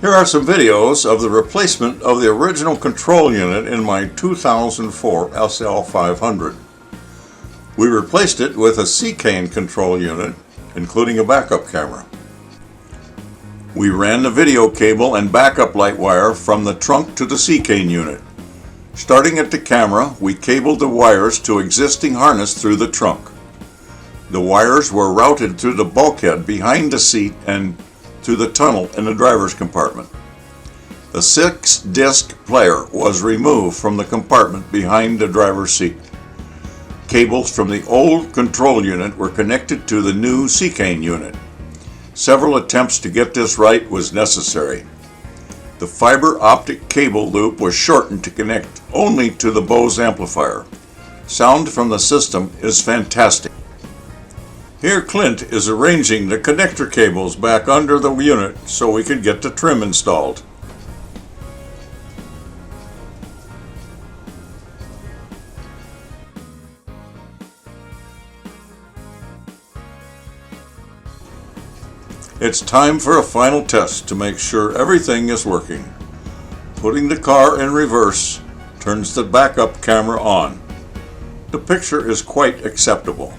Here are some videos of the replacement of the original control unit in my 2004 SL500. We replaced it with a Seicane control unit, including a backup camera. We ran the video cable and backup light wire from the trunk to the Seicane unit. Starting at the camera, we cabled the wires to existing harness through the trunk. The wires were routed through the bulkhead behind the seat and to the tunnel in the driver's compartment. The 6-disc player was removed from the compartment behind the driver's seat. Cables from the old control unit were connected to the new Seicane unit. Several attempts to get this right was necessary. The fiber optic cable loop was shortened to connect only to the Bose amplifier. Sound from the system is fantastic. Here Clint is arranging the connector cables back under the unit so we can get the trim installed. It's time for a final test to make sure everything is working. Putting the car in reverse turns the backup camera on. The picture is quite acceptable.